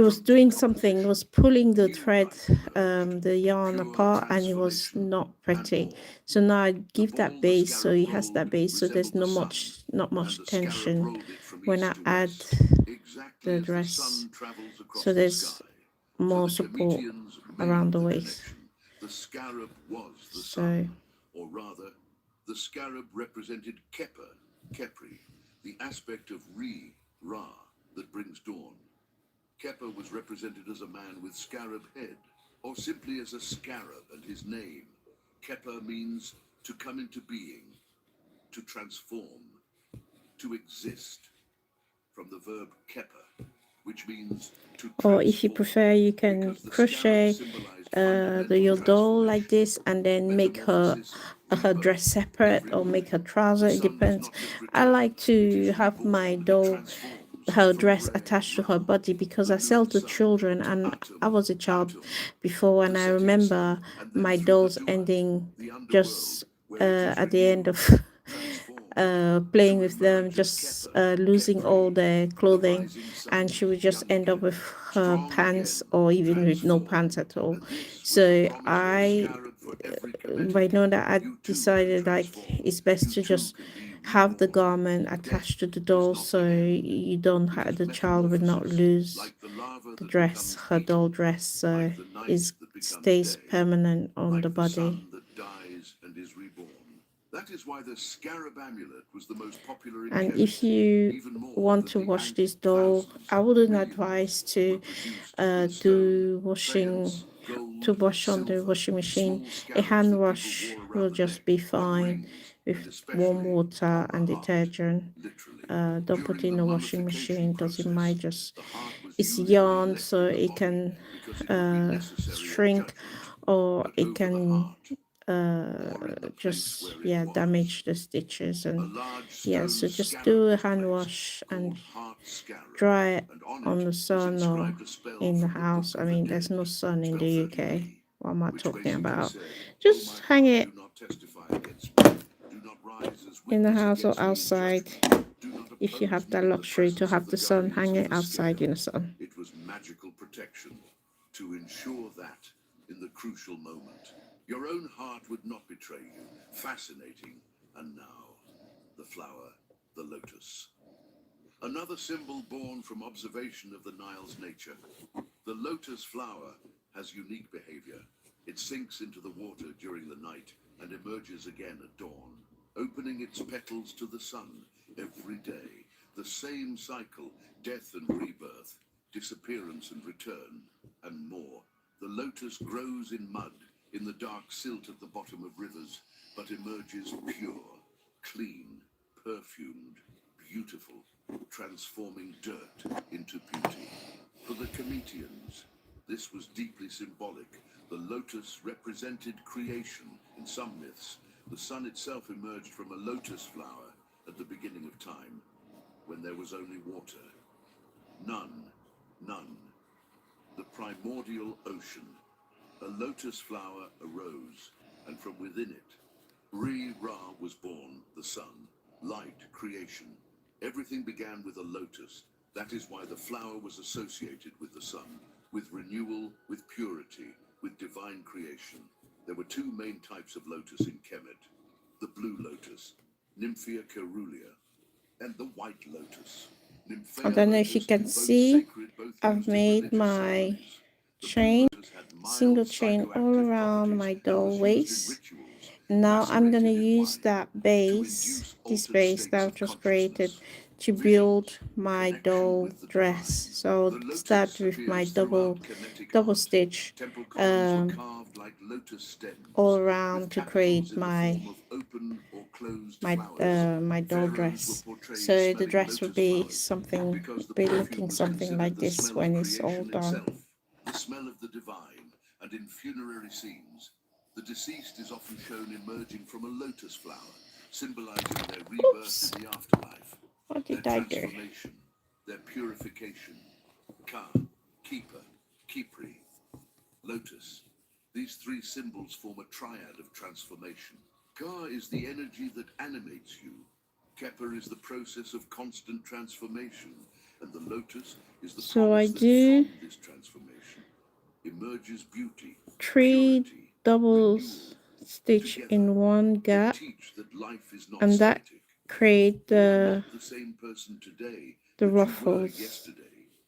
it was doing something, it was pulling the thread, the yarn apart, and it was not pretty. So now I give that base, so it has that base, so there's not much tension when I add the dress. So there's more support around the waist. The scarab was the So sun, or rather, the scarab represented Keper, Kepri, the aspect of Ra, that brings dawn. Keper was represented as a man with scarab head, or simply as a scarab and his name. Keper means to come into being, to transform, to exist, from the verb keper, which means to transform. or if you prefer, you can crochet your doll like this and then make her dress separate, or make her trouser. It depends. I like to have my doll, her dress attached to her body, because I sell to children, and I was a child before, and I remember my dolls ending just at the end of playing with them, just losing all their clothing, and she would just end up with her pants, or even with no pants at all. So by now that I decided, like, it's best to just have the garment attached to the doll, so you don't have, the child will not lose the dress, her doll dress, so it stays permanent on the body. That is why the scarab amulet was the most popular in And if chemistry, you even more want than to the wash this doll, I wouldn't advise to do washing, to wash on the washing machine. A hand wash will just be fine with warm water and detergent. Don't put in a washing machine, because it might just, it's yarn, so it can shrink, or it can just damage the stitches. And so just do a hand wash and dry it on the sun or in the house. I mean, there's no sun in the UK. What am I talking about? Just hang it in the house or outside. If you have the luxury to have the sun, hang it outside in the sun. It was magical protection to ensure that in the crucial moment, your own heart would not betray you. Fascinating. And now, the flower, the lotus. Another symbol born from observation of the Nile's nature. The lotus flower has unique behavior. It sinks into the water during the night and emerges again at dawn, opening its petals to the sun every day. The same cycle, death and rebirth, disappearance and return, and more. The lotus grows in mud, in the dark silt at the bottom of rivers, but emerges pure, clean, perfumed, beautiful, transforming dirt into beauty. For the Cometians, this was deeply symbolic. The lotus represented creation. In some myths, the sun itself emerged from a lotus flower at the beginning of time, when there was only water. None. The primordial ocean. A lotus flower arose, and from within it, Ra was born, the sun, light, creation. Everything began with a lotus. That is why the flower was associated with the sun, with renewal, with purity, with divine creation. There were two main types of lotus in Kemet: the blue lotus, Nymphea caerulea, and the white lotus. I don't know if you can see, I've made my chain, single chain all around my doll waist. Now I'm going to use that base, this base that I've just created, to build my doll dress. So I'll start with my double stitch all around to create my doll dress. So the dress will be looking something like this when it's all done. The smell of the divine, and in funerary scenes, the deceased is often shown emerging from a lotus flower, symbolizing their rebirth in the afterlife. What did Their I do? transformation, their purification. Ka, Keeper, Kipri, Lotus. These three symbols form a triad of transformation. Ka is the energy that animates you. Keper is the process of constant transformation, and the lotus is the So I promise that do from this transformation emerges beauty, 3 purity, double renewal. stitch Together, in one they gap, teach that life is not and that static. create You are the not the same person today the that you were ruffles. yesterday.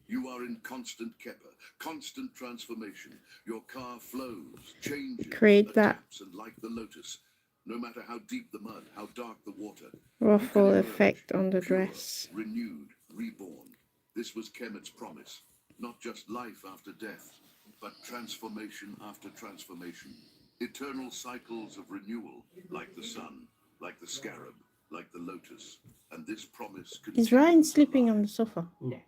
You are in constant kepper, constant transformation. Your car flows, changes, Create that adapts, and like the lotus, no matter how deep the mud, how dark the water, you can ruffle emerge effect on the pure, dress. renewed, reborn. This was Kemet's promise. Not just life after death, but transformation after transformation. Eternal cycles of renewal, like the sun, like the scarab, like the lotus. And this promise Is Ryan continues sleeping on alive. the sofa? No,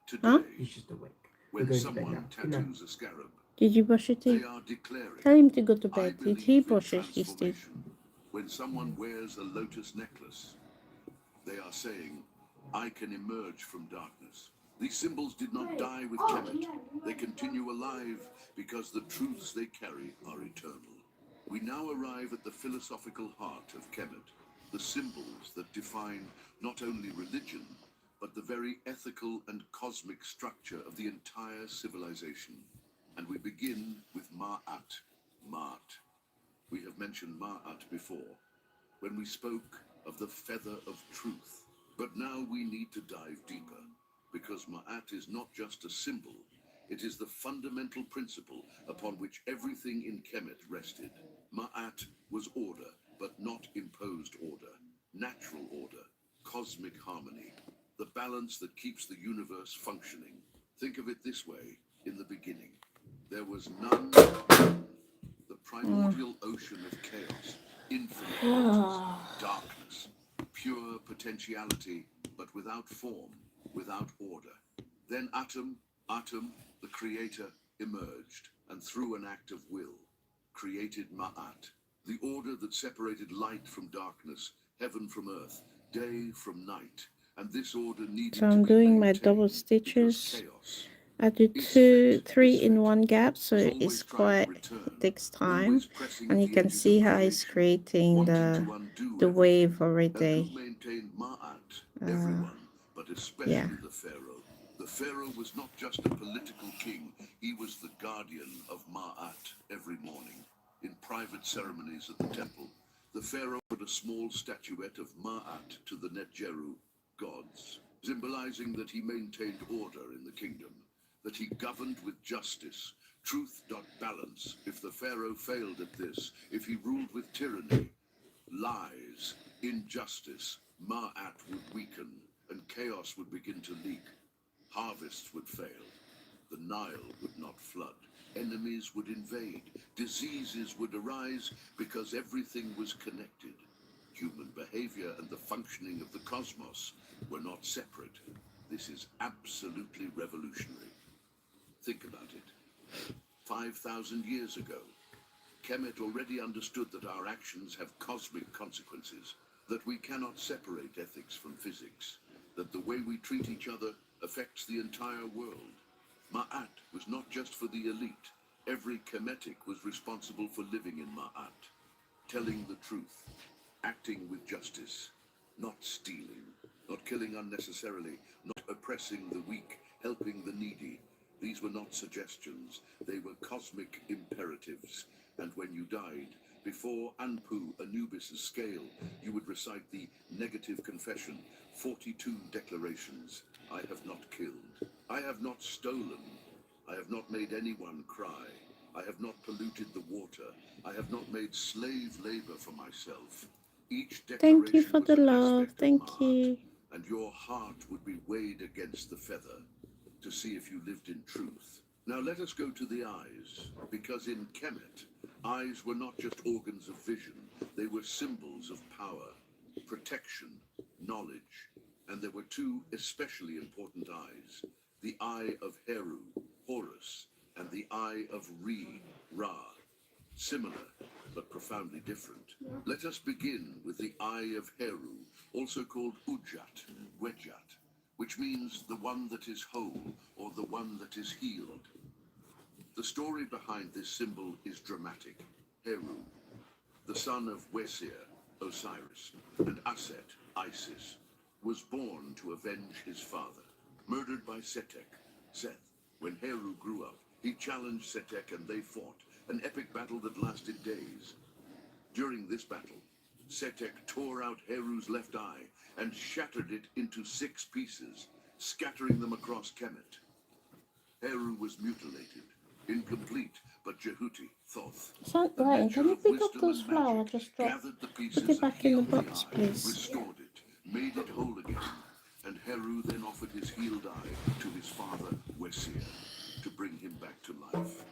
Today, Huh? he's just awake. We're when going to bed someone now. Good night. tattoos a scarab, Did you brush your they teeth? are declaring, Tell him to go to I bed. Did believe he in brush his teeth? transformation. When someone wears a lotus necklace, they are saying, I can emerge from darkness. These symbols did not die with Kemet. They continue alive because the truths they carry are eternal. We now arrive at the philosophical heart of Kemet, the symbols that define not only religion, but the very ethical and cosmic structure of the entire civilization. And we begin with Ma'at, Ma'at. We have mentioned Ma'at before, when we spoke of the feather of truth. But now we need to dive deeper, because Ma'at is not just a symbol, it is the fundamental principle upon which everything in Kemet rested. Ma'at was order, but not imposed order, natural order, cosmic harmony, the balance that keeps the universe functioning. Think of it this way, in the beginning, there was none, the primordial ocean of chaos, infinite waters, darkness, pure potentiality, but without form, without order. Then Atum, the creator, emerged, and through an act of will, created Ma'at, the order that separated light from darkness, heaven from earth, day from night. And this order needed So I'm to be doing my maintained double because stitches. chaos I do is two, fit, 3 is in fit, one gap, so was it's always trying to quite return, takes time, always pressing and at you the can edges see of how it's creation, creating wanting to undo the wave everything. And already. who maintained Ma'at? Uh, Everyone, but yeah. especially the Pharaoh. The Pharaoh was not just a political king, he was the guardian of Ma'at every morning. In private ceremonies at the temple, the Pharaoh put a small statuette of Ma'at to the Netjeru gods, symbolizing that he maintained order in the kingdom, that he governed with justice. Truth dot balance. If the Pharaoh failed at this, if he ruled with tyranny, lies, injustice, Ma'at would weaken, and chaos would begin to leak. Harvests would fail. The Nile would not flood. Enemies would invade. Diseases would arise because everything was connected. Human behavior and the functioning of the cosmos were not separate. This is absolutely revolutionary. Think about it. 5,000 years ago, Kemet already understood that our actions have cosmic consequences, that we cannot separate ethics from physics, that the way we treat each other affects the entire world. Ma'at was not just for the elite. Every Kemetic was responsible for living in Ma'at, telling the truth, acting with justice, not stealing, not killing unnecessarily, not oppressing the weak, helping the needy. These were not suggestions, they were cosmic imperatives. And when you died, before Anpu, Anubis' scale, you would recite the negative confession, 42 declarations. I have not killed. I have not stolen. I have not made anyone cry. I have not polluted the water. I have not made slave labor for myself. Each Thank you declaration for was the an love. aspect of Thank Ma'at, you. and your heart would be weighed against the feather to see if you lived in truth. Now let us go to the eyes, because in Kemet, eyes were not just organs of vision, they were symbols of power, protection, knowledge, and there were two especially important eyes, the eye of Heru, Horus, and the eye of Re, Ra. Similar, but profoundly different. Let us begin with the eye of Heru, also called Ujat, Wedjat, which means the one that is whole, or the one that is healed. The story behind this symbol is dramatic. Heru, the son of Wesir, Osiris, and Aset, Isis, was born to avenge his father. Murdered by Setek, Seth. When Heru grew up, he challenged Setek and they fought, an epic battle that lasted days. During this battle, Setek tore out Heru's left eye and shattered it into 6 pieces, scattering them across Kemet. Heru was mutilated, incomplete, but Jehuti, Thoth, So, the Ryan, can nature you of pick up wisdom those and flowers? magic, Just drop. gathered the Put pieces it and back in the healed the box, eye, please. restored it, made it whole again, and Heru then offered his healed eye to his father, Wesir, to bring him back to life.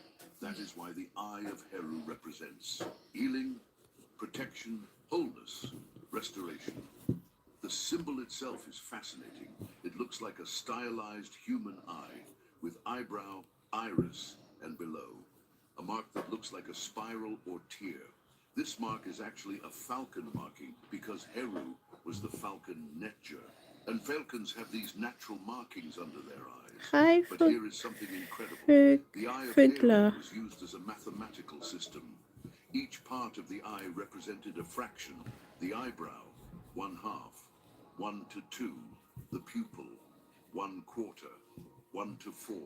That is why the eye of Heru represents healing, protection, wholeness, restoration. The symbol itself is fascinating. It looks like a stylized human eye, with eyebrow, iris, and below. A mark that looks like a spiral or tear. This mark is actually a falcon marking, because Heru was the falcon Netjer. And falcons have these natural markings under their eyes. Hi, But here is something incredible. The eye of Heru Fiddler. was used as a mathematical system. Each part of the eye represented a fraction. The eyebrow, 1/2. 1 to 2, the pupil, 1/4, 1 to 4,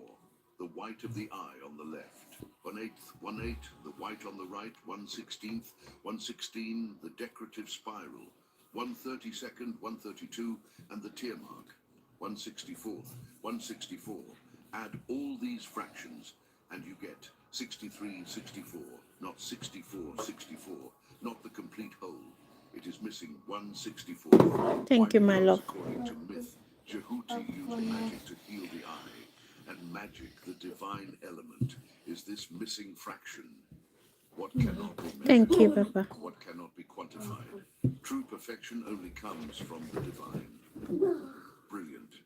the white of the eye on the left, 1/8, 1/8, the white on the right, 1/16, 1/16, the decorative spiral, 1/32, 1/32, and the tear mark, 1/64, 1/64. Add all these fractions and you get 63, 64, not 64, 64, not the complete whole. It is missing 1/64. Thank you, my Because, love. according to myth, Jehuti used magic to heal the eye, and magic, the divine element, is this missing fraction. What cannot be measured, Thank you, Papa. what cannot be quantified. True perfection only comes from the divine. Brilliant.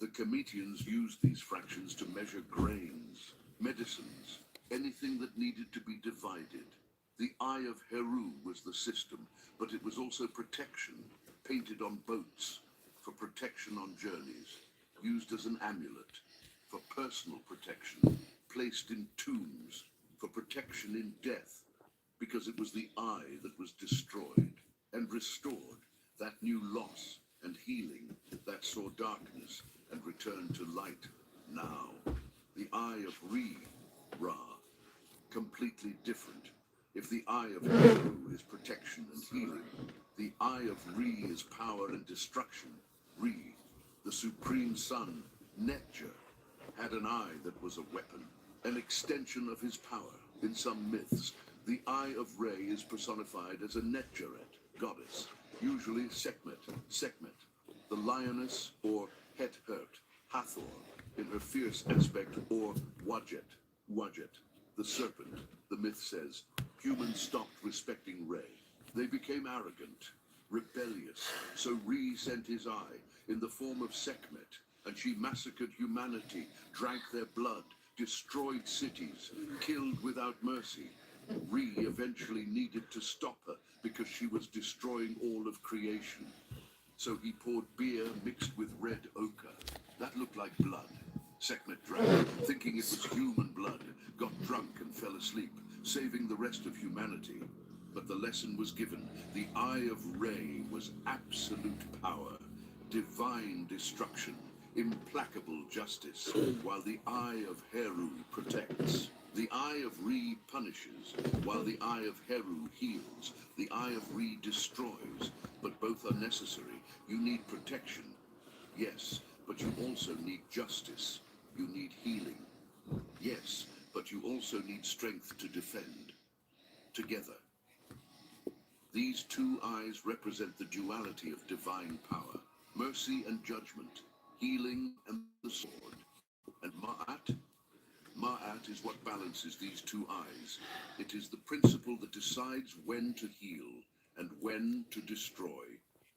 The Cometians used these fractions to measure grains, medicines, anything that needed to be divided. The eye of Heru was the system, but it was also protection, painted on boats, for protection on journeys, used as an amulet, for personal protection, placed in tombs, for protection in death, because it was the eye that was destroyed and restored, that knew loss and healing, that saw darkness and returned to light. Now, the eye of Ra, completely different. If the eye of Heru is protection and healing, the eye of Re is power and destruction. Re, the supreme sun, Netjer, had an eye that was a weapon, an extension of his power. In some myths, the eye of Re is personified as a Netjeret goddess, usually Sekhmet, the lioness, or Het-Hert, Hathor, in her fierce aspect, or Wadjet, the serpent. The myth says, humans stopped respecting Re. They became arrogant, rebellious, so Re sent his eye in the form of Sekhmet, and she massacred humanity, drank their blood, destroyed cities, killed without mercy. Re eventually needed to stop her because she was destroying all of creation. So he poured beer mixed with red ochre. That looked like blood. Sekhmet drank, thinking it was human blood, got drunk and fell asleep, saving the rest of humanity. But the lesson was given. The eye of Re was absolute power, divine destruction, implacable justice, while the eye of Heru protects. The eye of Re punishes, while the eye of Heru heals. The eye of Re destroys, but both are necessary. You need protection, yes, but you also need justice. You need healing, yes, but you also need strength to defend. Together. These two eyes represent the duality of divine power, mercy and judgment, healing and the sword. And Ma'at is what balances these two eyes. It is the principle that decides when to heal and when to destroy,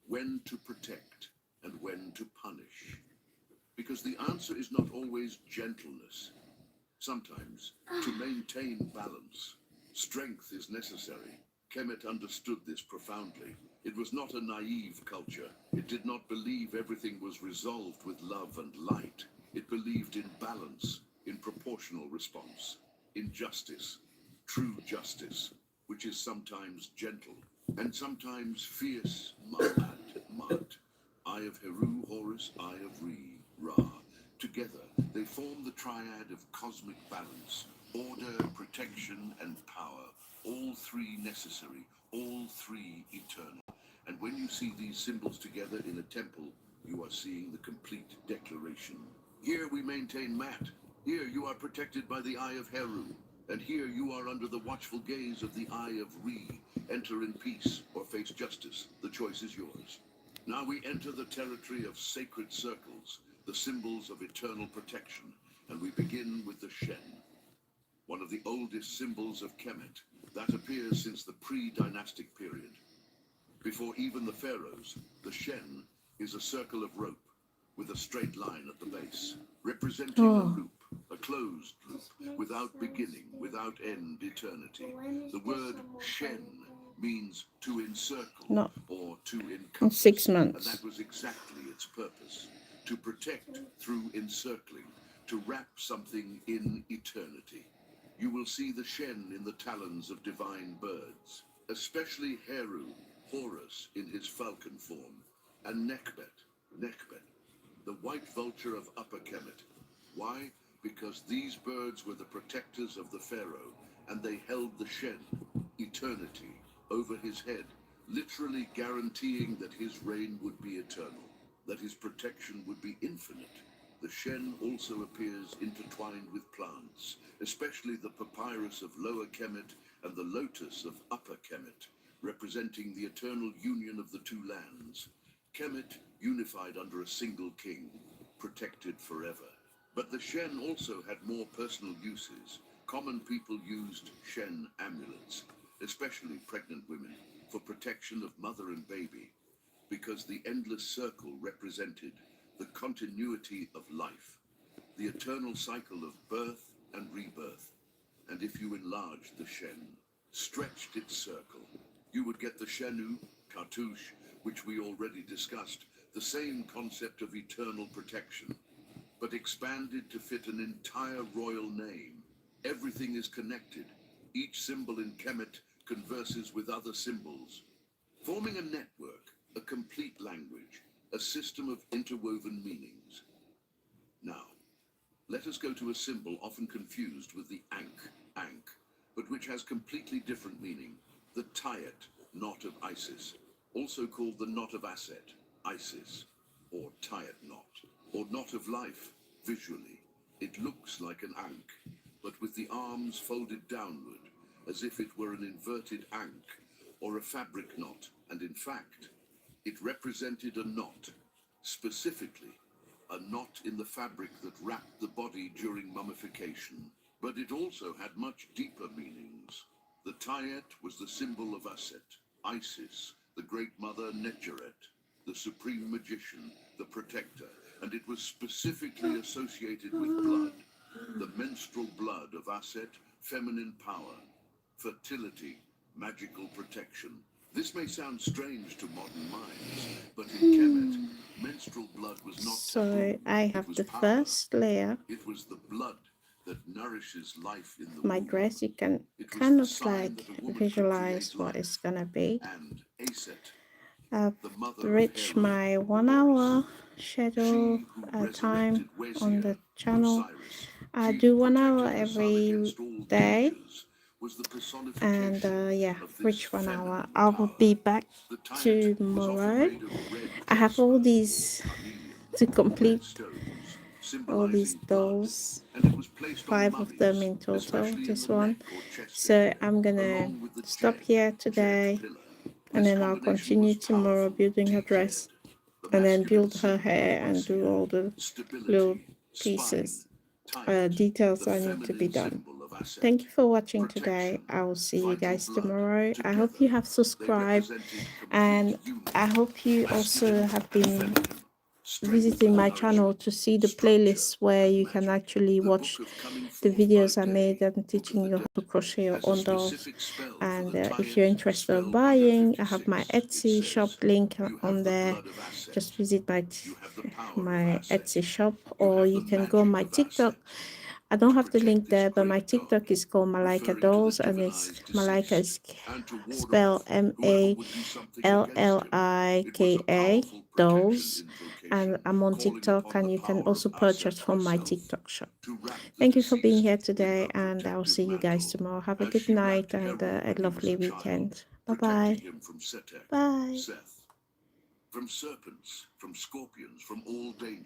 when to protect and when to punish. Because the answer is not always gentleness. Sometimes, to maintain balance, strength is necessary. Kemet understood this profoundly. It was not a naive culture. It did not believe everything was resolved with love and light. It believed in balance, in proportional response, in justice, true justice, which is sometimes gentle and sometimes fierce. Ma'at, Eye of Heru, Horus, Eye of Ra. Together, they form the triad of cosmic balance, order, protection, and power, all three necessary, all three eternal. And when you see these symbols together in a temple, you are seeing the complete declaration. Here we maintain Mat. Here you are protected by the eye of Heru. And here you are under the watchful gaze of the eye of Re. Enter in peace or face justice. The choice is yours. Now we enter the territory of sacred circles, the symbols of eternal protection, and we begin with the Shen, one of the oldest symbols of Kemet, that appears since the pre-dynastic period. Before even the pharaohs, the Shen is a circle of rope with a straight line at the base, representing a loop, a closed loop, without beginning, without end, eternity. The word Shen means to encircle or to encompass. In 6 months. And that was exactly its purpose, to protect through encircling, to wrap something in eternity. You will see the Shen in the talons of divine birds, especially Heru, Horus in his falcon form, and Nekhbet, the white vulture of Upper Kemet. Why? Because these birds were the protectors of the pharaoh, and they held the Shen, eternity, over his head, literally guaranteeing that his reign would be eternal, that his protection would be infinite. The Shen also appears intertwined with plants, especially the papyrus of Lower Kemet and the lotus of Upper Kemet, representing the eternal union of the two lands. Kemet unified under a single king, protected forever. But the Shen also had more personal uses. Common people used Shen amulets, especially pregnant women, for protection of mother and baby, because the endless circle represented the continuity of life, the eternal cycle of birth and rebirth. And if you enlarged the Shen, stretched its circle, you would get the Shenu, Cartouche, which we already discussed, the same concept of eternal protection, but expanded to fit an entire royal name. Everything is connected. Each symbol in Kemet converses with other symbols, forming a network, a complete language, a system of interwoven meanings. Now, let us go to a symbol often confused with the Ankh, but which has completely different meaning, the Tayet, knot of Isis, also called the knot of Aset, Isis, or Tayet knot, or knot of life. Visually, it looks like an Ankh, but with the arms folded downward, as if it were an inverted Ankh, or a fabric knot, and in fact, it represented a knot, specifically, a knot in the fabric that wrapped the body during mummification. But it also had much deeper meanings. The Tayet was the symbol of Aset, Isis, the great mother Netjeret, the supreme magician, the protector, and it was specifically associated with blood, the menstrual blood of Aset, feminine power, fertility, magical protection. This may sound strange to modern minds, but in Kemet, menstrual blood was not So I have the first layer. It was the blood that nourishes life in the My womb. dress, you can It was kind the of sign like that a woman could visualize create what life. it's gonna be. And Aset, I've the mother of reached Heru, my 1 Horus, hour schedule she who time resurrected on Wesir, the channel. Osiris, I she do who 1 hour protected her son every against all day, dangers, was the and personification yeah, of this reach 1 hour. feminine I will power. be back The Tayet was often tomorrow. made of red I have all jasper these or carnelian, to red complete stones, all these symbolizing blood, dolls, and it was placed on 5 of them mummies, in total, especially in this the one. neck or chest So area, I'm gonna along with the stop here today, jet pillar. and This then I'll combination was continue tomorrow powerful, building her detailed. dress, The and then masculine build her symbol hair of and do Wesir, all the little stability, spine, pieces, Tayet, details the that need to be feminine done. symbol of Aset, Thank you for watching today. protection, I will see you vital guys blood. tomorrow. I hope Together, you have they subscribed, represented complete and union, I hope you also masculine have and been feminine, strength visiting and my channel nourishment, to see the structure playlists where and you can magic. actually The watch book of coming the forth by videos I made day, and book of teaching the you how to dead, crochet your has a own dolls. specific spell for And the if you're Tayet, interested in spell buying, I 156. have my It Etsy shop says, link you on have the there. blood of Aset. Just visit You have the power of my Aset. Etsy shop, You or have you the can go on magic my of TikTok. Aset. I don't To have the protect link this there, but my great dog, TikTok is called Malaika referring to the Dolls, and it's divinized Malaika is deceased, and to ward spelled off whoever would do something against him. dolls, and I'm on TikTok, and you can also purchase from my TikTok shop. Thank you for being here today, and I'll see you guys tomorrow. Have a good night and a lovely weekend. Bye-bye. Bye. Seth. From serpents, from scorpions, from all dangers.